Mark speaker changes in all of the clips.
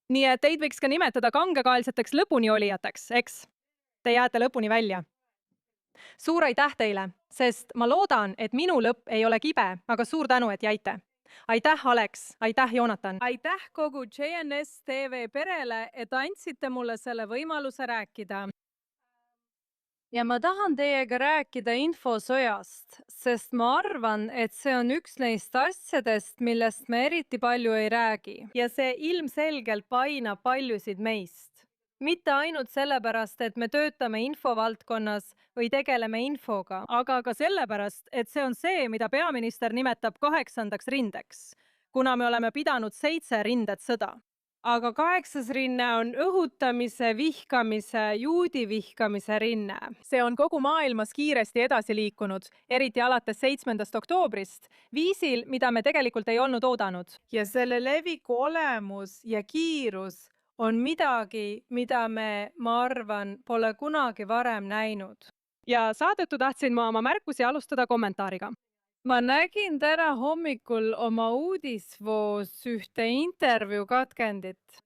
Speaker 1: Nii et teid võiks ka nimetada kangekaelseteks lõpuni olijateks, eks? Te jääte lõpuni välja. Suur aitäh teile, sest ma loodan, et minu lõpp ei ole kibe, aga suur tänu, et jäite. Aitäh, Alex, aitäh, Joonatan.
Speaker 2: Aitäh kogu JNS TV perele, et andsite mulle selle võimaluse rääkida. Ja ma tahan teiega rääkida infosõjast, sest ma arvan, et see on üks neist asjadest, millest me eriti palju ei räägi. Ja see ilmselgelt painab paljusid meist. Mitte ainult sellepärast, et me töötame infovaldkonnas või tegeleme infoga, aga ka sellepärast, et see on see, mida peaminister nimetab 8. rindeks, kuna me oleme pidanud 7 rindet sõda. Aga 8. rinne on õhutamise, vihkamise, juudi vihkamise rinne.
Speaker 1: See on kogu maailmas kiiresti edasi liikunud, eriti alates 7. oktoobrist, viisil, mida me tegelikult ei olnud oodanud.
Speaker 2: Ja selle leviku olemus ja kiirus on midagi, mida ma arvan, pole kunagi varem näinud.
Speaker 1: Ja saadettu tahtsin ma oma märkusi alustada kommentaariga.
Speaker 2: Ma nägin täna hommikul oma uudisvoos ühte intervjuu katkendit.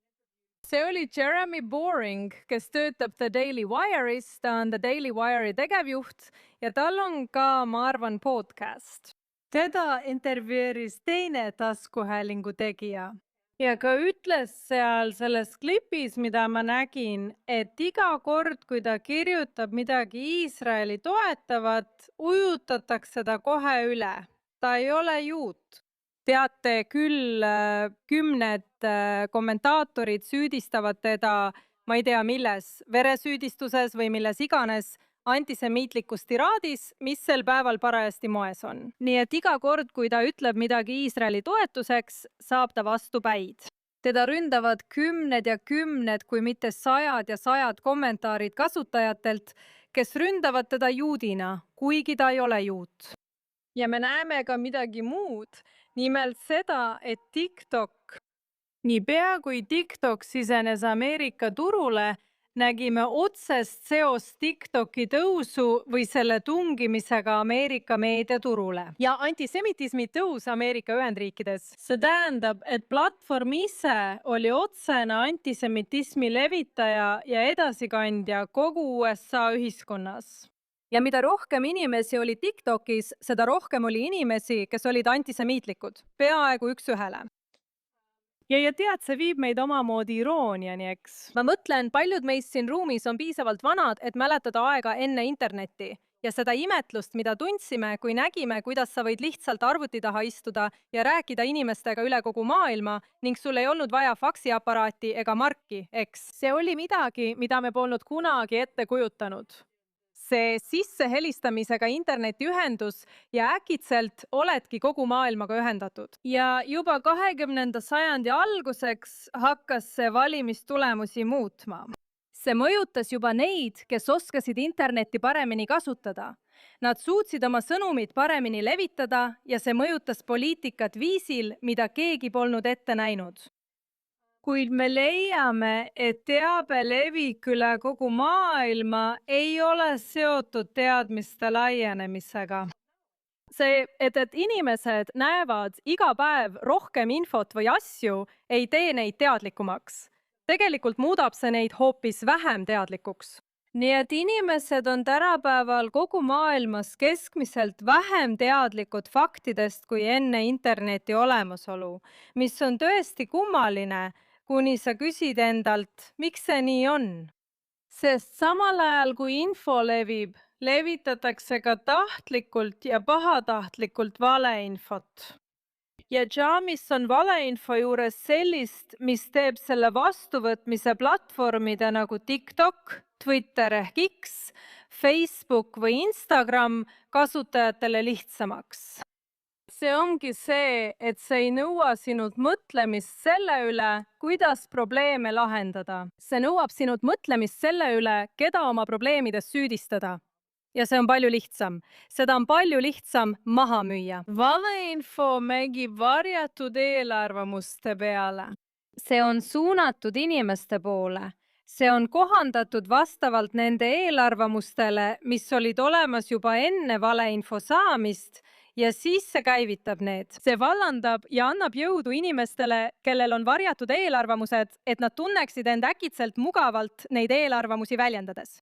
Speaker 2: See oli Jeremy Boring, kes töötab The Daily Wire'is, ta on The Daily Wire'i tegevjuht ja tal on ka, ma arvan, podcast. Teda intervjueeris teine taskuhäälingu tegija. Ja ka ütles seal selles klipis, mida ma nägin, et iga kord, kui ta kirjutab midagi Iisraeli toetavat, ujutatakse ta kohe üle. Ta ei ole juut.
Speaker 1: Teate küll, kümned kommentaatorid süüdistavad teda, ma ei tea milles, veresüüdistuses või milles iganes, antisemiitlikus tiraadis, mis sel päeval parajasti moes on. Nii et iga kord, kui ta ütleb midagi Iisraeli toetuseks, saab ta vastu päid. Teda ründavad kümned ja kümned, kui mitte sajad ja sajad kommentaarid kasutajatelt, kes ründavad teda juudina, kuigi ta ei ole juut.
Speaker 2: Ja me näeme ka midagi muud, nimelt seda, et TikTok, niipea kui TikTok sisenes Ameerika turule, nägime otsest seost TikToki tõusu või selle tungimisega Ameerika meediaturule.
Speaker 1: Ja antisemitismi tõus Ameerika Ühendriikides.
Speaker 2: See tähendab, et platvorm ise oli otsene antisemitismi levitaja ja edasikandja kogu USA ühiskonnas.
Speaker 1: Ja mida rohkem inimesi oli TikTokis, seda rohkem oli inimesi, kes olid antisemiitlikud, peaaegu üks-ühele.
Speaker 2: Ja tead, see viib meid omamoodi irooniani, eks?
Speaker 1: Ma mõtlen, paljud meist siin ruumis on piisavalt vanad, et mäletada aega enne internetti ja seda imetlust, mida tundsime, kui nägime, kuidas sa võid lihtsalt arvuti taha istuda ja rääkida inimestega üle kogu maailma ning sul ei olnud vaja faksiaparaati ega marki, eks?
Speaker 2: See oli midagi, mida me polnud kunagi ette kujutanud.
Speaker 1: See sissehelistamisega internetiühendus ja äkitselt oledki kogu maailmaga ühendatud.
Speaker 2: Ja juba 20. sajandi alguseks hakkas see valimistulemusi muutma.
Speaker 1: See mõjutas juba neid, kes oskasid internetti paremini kasutada. Nad suutsid oma sõnumid paremini levitada ja see mõjutas poliitikat viisil, mida keegi polnud ette näinud.
Speaker 2: Kuid me leiame, et teabe levik üle kogu maailma ei ole seotud teadmiste laienemisega.
Speaker 1: See, et inimesed näevad iga päev rohkem infot või asju, ei tee neid teadlikumaks. Tegelikult muudab see neid hoopis vähem teadlikuks.
Speaker 2: Nii et inimesed on tänapäeval kogu maailmas keskmiselt vähem teadlikud faktidest kui enne interneti olemasolu, mis on tõesti kummaline, kuni sa küsid endalt, miks see nii on. Sest samal ajal, kui info levib, levitatakse ka tahtlikult ja pahatahtlikult valeinfot. Ja Jamis on valeinfo juures sellist, mis teeb selle vastuvõtmise platvormide nagu TikTok, Twitter ehk X, Facebook või Instagram kasutajatele lihtsamaks. See ongi see, et see ei nõua sinult mõtlemist selle üle, kuidas probleeme lahendada.
Speaker 1: See nõuab sinult mõtlemist selle üle, keda oma probleemides süüdistada. Ja see on palju lihtsam. Seda on palju lihtsam maha müüa.
Speaker 2: Valeinfo mängib varjatud eelarvamuste peale.
Speaker 1: See on suunatud inimeste poole. See on kohandatud vastavalt nende eelarvamustele, mis olid olemas juba enne valeinfo saamist ja siis see käivitab need.
Speaker 3: See vallandab ja annab jõudu inimestele, kellel on varjatud eelarvamused, et nad tunneksid end äkitselt mugavalt neid eelarvamusi väljendades.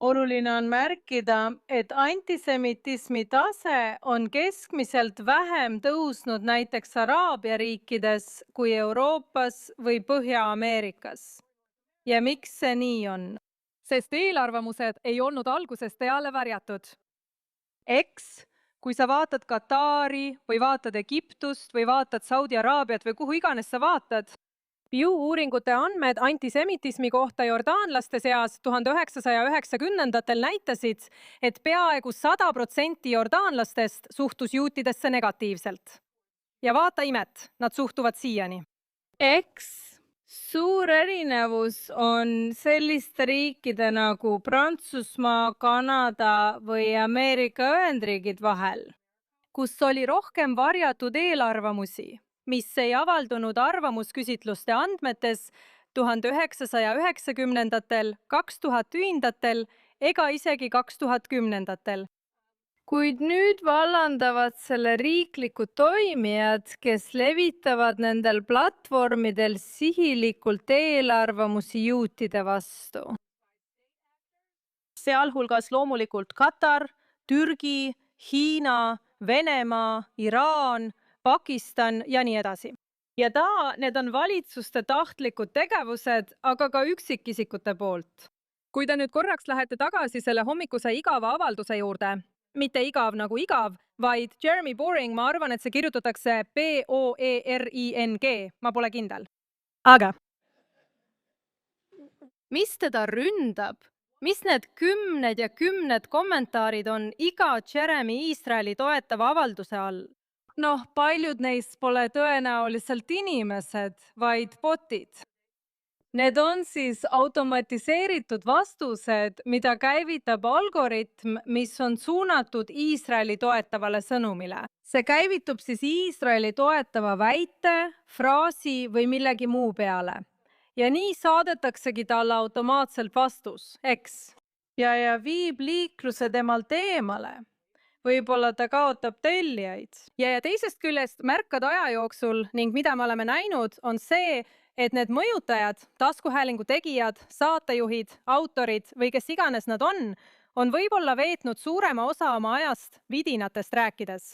Speaker 1: Oluline on märkida, et antisemitismi tase on keskmiselt vähem tõusnud näiteks Araabia riikides kui Euroopas või Põhja-Ameerikas. Ja miks see nii on?
Speaker 3: Sest eelarvamused ei olnud algusest peale varjatud. Eks, kui sa vaatad Katari või vaatad Egiptust või vaatad Saudi Araabiat või kuhu iganes sa vaatad, Pew uuringute andmed antisemitismi kohta jordaanlaste seas 1990-ndatel näitasid, et peaaegu 100% jordaanlastest suhtus juutidesse negatiivselt. Ja vaata imet, nad suhtuvad siiani.
Speaker 2: Eks suur erinevus on selliste riikide nagu Prantsusmaa, Kanada või Ameerika Ühendriigid vahel,
Speaker 1: kus oli rohkem varjatud eelarvamusi, mis ei avaldunud arvamusküsitluste andmetes 1990-ndatel, 2000-ndatel ega isegi 2010-ndatel.
Speaker 2: Kuid nüüd vallandavad selle riiklikud toimijad, kes levitavad nendel platvormidel sihilikult eelarvamusi juutide vastu.
Speaker 3: Sealhulgas loomulikult Katar, Türgi, Hiina, Venemaa, Iraan, Pakistan ja nii edasi. Ja need on valitsuste tahtlikud tegevused, aga ka üksikisikute poolt. Kui te nüüd korraks lähete tagasi selle hommikuse igava avalduse juurde, mitte igav nagu igav, vaid Jeremy Boring, ma arvan, et see kirjutatakse B-O-E-R-I-N-G, ma pole kindel. Aga
Speaker 1: mis teda ründab? Mis need kümned ja kümned kommentaarid on iga Jeremy Iisraeli toetava avalduse all? Noh, paljud neist pole tõenäoliselt inimesed, vaid botid. Need on siis automatiseeritud vastused, mida käivitab algoritm, mis on suunatud Iisraeli toetavale sõnumile. See käivitub siis Iisraeli toetava väite, fraasi või millegi muu peale. Ja nii saadetaksegi talle automaatselt vastus, eks? Ja viib liikluse temalt eemale. Võib-olla ta kaotab tellijaid. Ja teisest küljest märkad aja jooksul ning mida me oleme näinud, on see, et need mõjutajad, taskuhäälingu tegijad, saatejuhid, autorid või kes iganes nad on võib-olla veetnud suurema osa oma ajast vidinatest rääkides.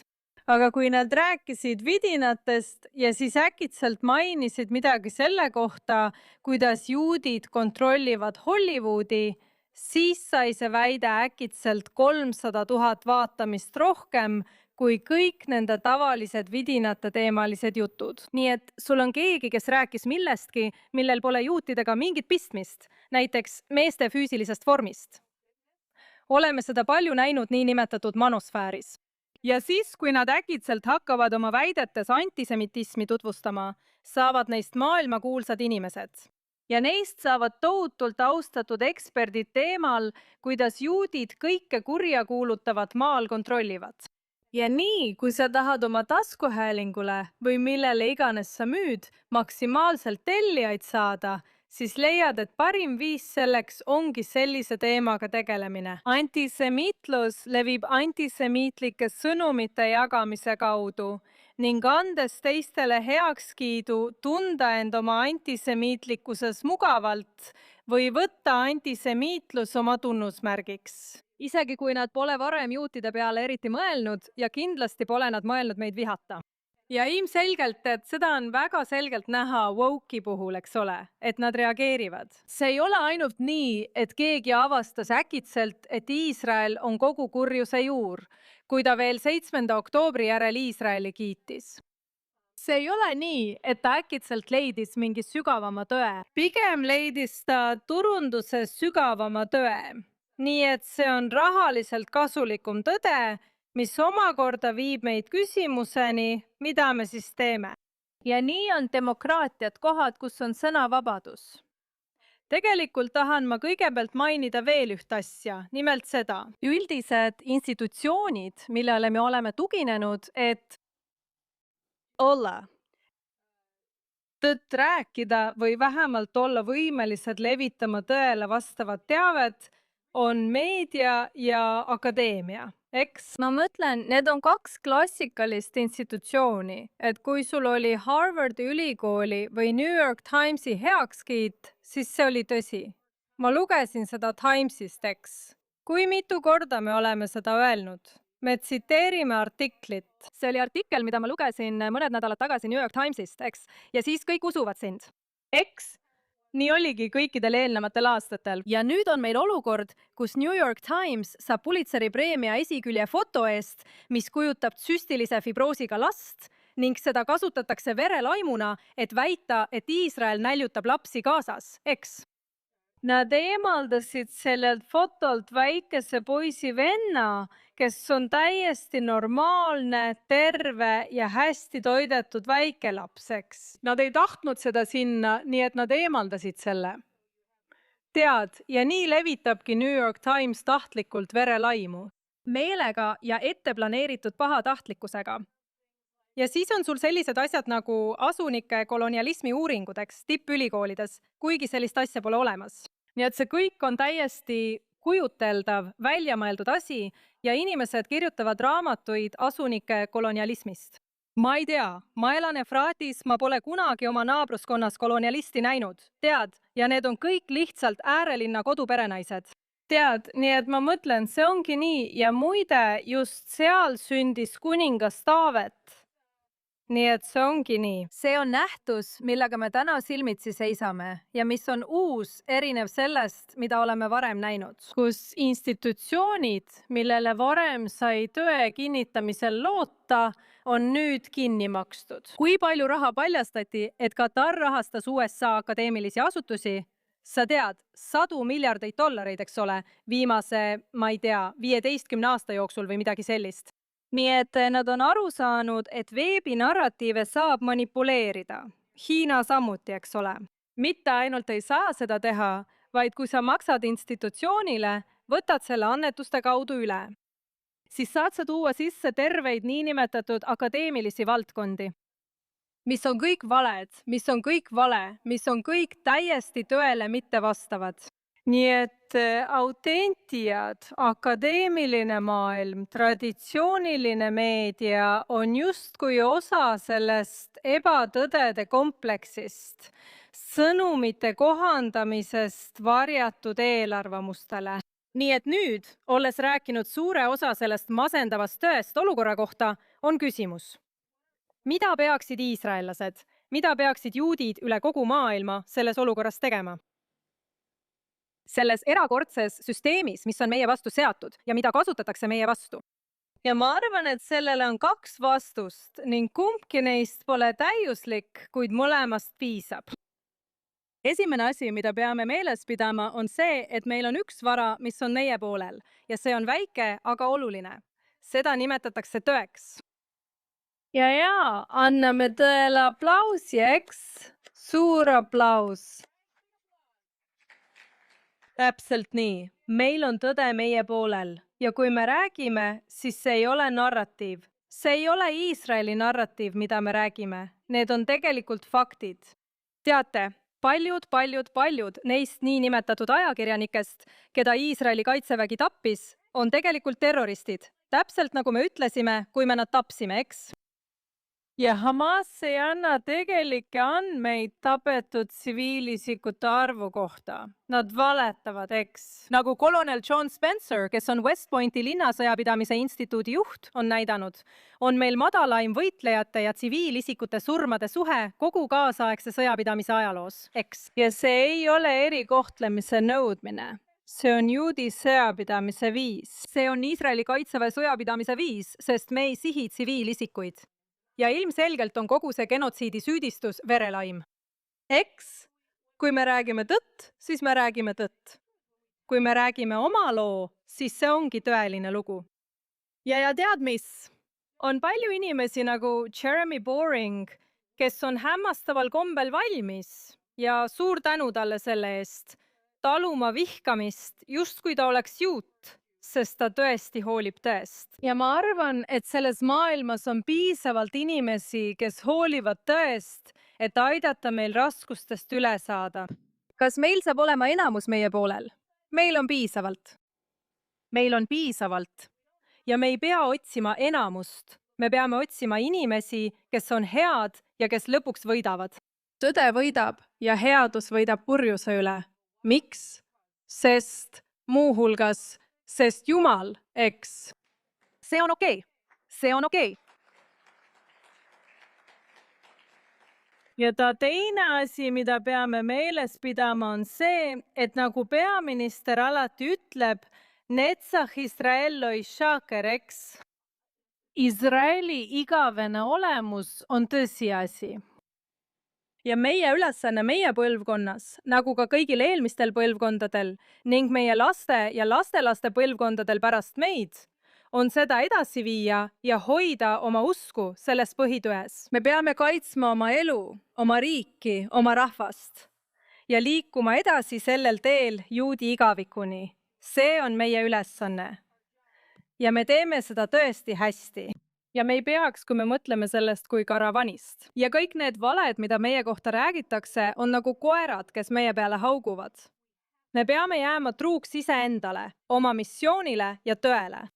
Speaker 1: Aga kui nad rääkisid vidinatest ja siis äkitselt mainisid midagi selle kohta, kuidas juudid kontrollivad Hollywoodi, siis sai see väide äkitselt 300 000 vaatamist rohkem kui kõik nende tavalised vidinate teemalised jutud. Nii et sul on keegi, kes rääkis millestki, millel pole juutidega mingit pistmist, näiteks meeste füüsilisest vormist. Oleme seda palju näinud niinimetatud manosfääris. Ja siis, kui nad äkitselt hakkavad oma väidetes antisemitismi tutvustama, saavad neist maailmakuulsad inimesed. Ja neist saavad tohutult austatud eksperdid teemal, kuidas juudid kõike kurja kuulutavat maal kontrollivad. Ja nii, kui sa tahad oma taskuhäälingule või millele iganes sa müüd maksimaalselt tellijaid saada, siis leiad, et parim viis selleks ongi sellise teemaga tegelemine. Antisemiitlus levib antisemiitlike sõnumite jagamise kaudu ning andes teistele heakskiidu tunda end oma antisemiitlikkuses mugavalt või võtta antisemiitlus oma tunnusmärgiks. Isegi kui nad pole varem juutide peale eriti mõelnud ja kindlasti pole nad mõelnud meid vihata. Ja ilmselgelt, et seda on väga selgelt näha woke'i puhul, eks ole, et nad reageerivad. See ei ole ainult nii, et keegi avastas äkitselt, et Iisrael on kogu kurjuse juur, kui ta veel 7. oktoobri järel Iisraeli kiitis. See ei ole nii, et ta äkitselt leidis mingi sügavama tõe. Pigem leidis ta turunduses sügavama tõe. Nii et see on rahaliselt kasulikum tõde, mis omakorda viib meid küsimuseni, mida me siis teeme. Ja nii on demokraatiad kohad, kus on sõnavabadus. Tegelikult tahan ma kõigepealt mainida veel üht asja, nimelt seda. Üldised institutsioonid, millele me oleme tuginenud, et olla, tõtt rääkida või vähemalt olla võimelised levitama tõele vastavat teavet,
Speaker 2: on meedia ja akadeemia, eks?
Speaker 4: ma mõtlen, need on kaks klassikalist institutsiooni, et kui sul oli Harvardi ülikooli või New York Timesi heakskiit, siis see oli tõsi.
Speaker 2: Ma lugesin seda Timesist, eks? Kui mitu korda me oleme seda öelnud? Me tsiteerime artiklit.
Speaker 3: See oli artikkel, mida ma lugesin mõned nädalad tagasi New York Timesist, eks? Ja siis kõik usuvad sind. Eks? Nii oligi kõikidel eelnevatel aastatel. Ja nüüd on meil olukord, kus New York Times saab Pulitzeri preemia esikülje foto eest, mis kujutab tsüstilise fibroosiga last ning seda kasutatakse verelaimuna, et väita, et Iisrael näljutab lapsi Gazas, eks?
Speaker 2: Nad eemaldasid sellelt fotolt väikese poisi venna, kes on täiesti normaalne, terve ja hästi toidetud väikelaps, eks?
Speaker 3: Nad ei tahtnud seda sinna, nii et nad eemaldasid selle.
Speaker 2: Tead, ja nii levitabki New York Times tahtlikult verelaimu.
Speaker 3: Meelega ja etteplaneeritud pahatahtlikkusega.
Speaker 1: Ja siis on sul sellised asjad nagu asunike kolonialismi uuringudeks tippülikoolides, kuigi sellist asja pole olemas.
Speaker 3: Nii et see kõik on täiesti kujuteldav, väljamõeldud asi ja inimesed kirjutavad raamatuid asunike kolonialismist.
Speaker 1: Ma ei tea, ma elan Efratis, ma pole kunagi oma naabruskonnas kolonialisti näinud. Tead, ja need on kõik lihtsalt äärelinna koduperenaised.
Speaker 2: Tead, nii et ma mõtlen, see ongi nii ja muide just seal sündis kuningas Taavet. Nii et see ongi nii.
Speaker 4: See on nähtus, millega me täna silmitsi seisame ja mis on uus, erinev sellest, mida oleme varem näinud.
Speaker 2: Kus institutsioonid, millele varem sai tõe kinnitamisel loota, on nüüd kinni makstud.
Speaker 1: Kui palju raha paljastati, et Katar rahastas USA akadeemilisi asutusi? Sa tead, 100 miljardeid dollareid, eks ole, viimase, ma ei tea, 15 aasta jooksul või midagi sellist.
Speaker 2: Nii et nad on aru saanud, et veebinarratiive saab manipuleerida. Hiina samuti, eks ole.
Speaker 3: Mitte ainult ei saa seda teha, vaid kui sa maksad institutsioonile, võtad selle annetuste kaudu üle. Siis saad sa tuua sisse terveid niinimetatud akadeemilisi valdkondi,
Speaker 2: mis on kõik valed, mis on kõik vale, mis on kõik täiesti tõele mitte vastavad. Nii et autentijad, akadeemiline maailm, traditsiooniline meedia on justkui osa sellest ebatõdede kompleksist, sõnumite kohandamisest varjatud eelarvamustele.
Speaker 1: Nii et nüüd, olles rääkinud suure osa sellest masendavast tõest olukorra kohta, on küsimus. Mida peaksid iisraellased, mida peaksid juudid üle kogu maailma selles olukorras tegema?
Speaker 3: Selles erakordses süsteemis, mis on meie vastu seatud ja mida kasutatakse meie vastu.
Speaker 2: Ja ma arvan, et sellele on 2 vastust ning kumbki neist pole täiuslik, kuid mõlemast piisab.
Speaker 3: Esimene asi, mida peame meeles pidama, on see, et meil on üks vara, mis on meie poolel ja see on väike, aga oluline. Seda nimetatakse tõeks.
Speaker 2: Ja, anname tõele aplausi, eks? Suur aplaus. Täpselt nii. Meil on tõde meie poolel ja kui me räägime, siis see ei ole narratiiv. See ei ole Iisraeli narratiiv, mida me räägime. Need on tegelikult faktid.
Speaker 1: Teate, paljud neist niinimetatud ajakirjanikest, keda Iisraeli kaitsevägi tappis, on tegelikult terroristid. Täpselt nagu me ütlesime, kui me nad tapsime, eks?
Speaker 2: Ja Hamas ei anna tegelikke andmeid tapetud tsiviilisikute arvu kohta. Nad valetavad, eks?
Speaker 3: Nagu kolonel John Spencer, kes on West Pointi linnasõjapidamise instituudi juht, on näidanud, on meil madalaim võitlejate ja tsiviilisikute surmade suhe kogu kaasaegse sõjapidamise ajaloos, eks?
Speaker 2: Ja see ei ole erikohtlemise nõudmine. See on juudi sõjapidamise viis.
Speaker 3: See on Iisraeli kaitseväe sõjapidamise viis, sest me ei sihi tsiviilisikuid. Ja ilmselgelt on kogu see genotsiidi süüdistus verelaim.
Speaker 2: Eks? Kui me räägime tõtt, siis me räägime tõtt. Kui me räägime oma loo, siis see ongi tõeline lugu. Ja tead mis? On palju inimesi nagu Jeremy Boring, kes on hämmastaval kombel valmis ja suur tänu talle selle eest, taluma vihkamist, justkui ta oleks juut, sest ta tõesti hoolib tõest. Ja ma arvan, et selles maailmas on piisavalt inimesi, kes hoolivad tõest, et aidata meil raskustest üle saada.
Speaker 3: Kas meil saab olema enamus meie poolel? Meil on piisavalt.
Speaker 1: meil on piisavalt ja me ei pea otsima enamust. Me peame otsima inimesi, kes on head ja kes lõpuks võidavad.
Speaker 4: Tõde võidab ja headus võidab purjuse üle. Miks? Sest Jumal, eks.
Speaker 3: See on okei. See on okei.
Speaker 1: Ja teine asi, mida peame meeles pidama, on see, et nagu peaminister alati ütleb, Netzach Israel lo ishaker, eks. Iisraeli igavene olemus on tõsiasi.
Speaker 2: Ja meie ülesanne meie põlvkonnas, nagu ka kõigil eelmistel põlvkondadel ning meie laste ja lastelaste põlvkondadel pärast meid, on seda edasi viia ja hoida oma usku selles põhitões. Me peame kaitsma oma elu, oma riiki, oma rahvast ja liikuma edasi sellel teel juudi igavikuni. See on meie ülesanne. Ja me teeme seda tõesti hästi. Ja me ei peaks, kui me mõtleme sellest kui karavanist. Ja kõik need valed, mida meie kohta räägitakse, on nagu koerad, kes meie peale hauguvad. Me peame jääma truuks iseendale, oma missioonile ja tõele.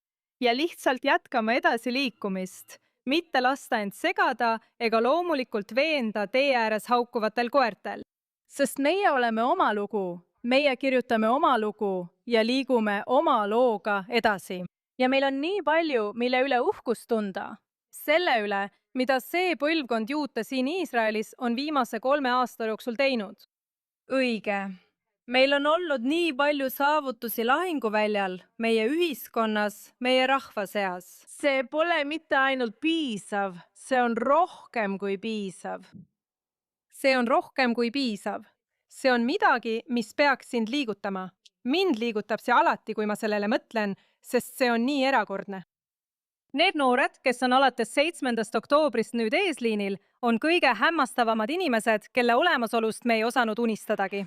Speaker 2: Ja lihtsalt jätkama edasi liikumist, mitte lasta end segada ega loomulikult veenda tee ääres haukuvatel koertel. Sest meie oleme oma lugu, meie kirjutame oma lugu ja liigume oma looga edasi. Ja meil on nii palju, mille üle uhkust tunda. Selle üle, mida see põlvkond juute siin Iisraelis on viimase 3 aasta jooksul teinud. Õige. Meil on olnud nii palju saavutusi lahinguväljal, meie ühiskonnas, meie rahva seas. See pole mitte ainult piisav, see on rohkem kui piisav. See on rohkem kui piisav. See on midagi, mis peaks sind liigutama. Mind liigutab see alati, kui ma sellele mõtlen, sest see on nii erakordne. Need noored, kes on alates 7. oktoobrist nüüd eesliinil, on kõige hämmastavamad inimesed, kelle olemasolust me ei osanud unistadagi.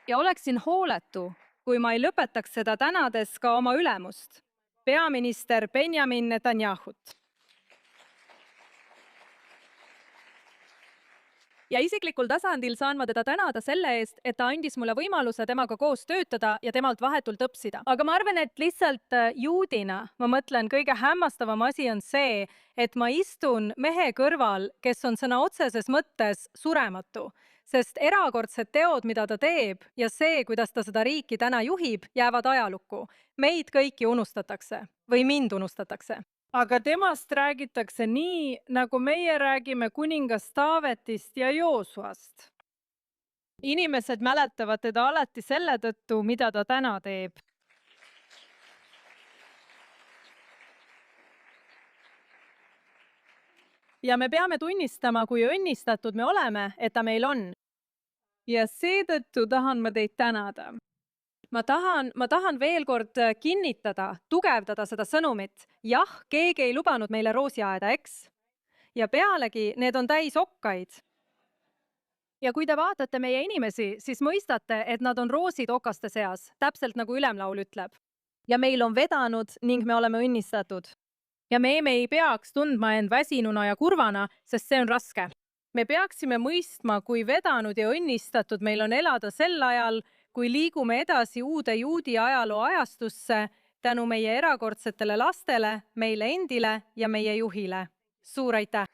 Speaker 2: Ja oleksin hooletu, kui ma ei lõpetaks seda tänades ka oma ülemust, peaminister Benjamin Netanyahut. Ja isiklikul tasandil saan ma teda tänada selle eest, et ta andis mulle võimaluse temaga koos töötada ja temalt vahetult õppida. Aga ma arvan, et lihtsalt juudina, ma mõtlen, kõige hämmastavam asi on see, et ma istun mehe kõrval, kes on sõna otseses mõttes surematu, sest erakordsed teod, mida ta teeb ja see, kuidas ta seda riiki täna juhib, jäävad ajalukku. Meid kõiki unustatakse või mind unustatakse. Aga temast räägitakse nii, nagu meie räägime kuningas Taavetist ja Joosuast. Inimesed mäletavad teda alati selle tõttu, mida ta täna teeb. Ja me peame tunnistama, kui õnnistatud me oleme, et ta meil on. Ja seetõttu tahan ma teid tänada. Ma tahan veel kord kinnitada, tugevdada seda sõnumit. Jah, keegi ei lubanud meile roosiaeda, eks? Ja pealegi need on täis okkaid. Ja kui te vaatate meie inimesi, siis mõistate, et nad on roosid okaste seas, täpselt nagu ülemlaul ütleb. Ja meil on vedanud ning me oleme õnnistatud. Ja me ei peaks tundma end väsinuna ja kurvana, sest see on raske. Me peaksime mõistma, kui vedanud ja õnnistatud meil on elada sel ajal, kui liigume edasi uude juudi ajaloo ajastusse tänu meie erakordsetele lastele, meile endile ja meie juhile. Suur aitäh!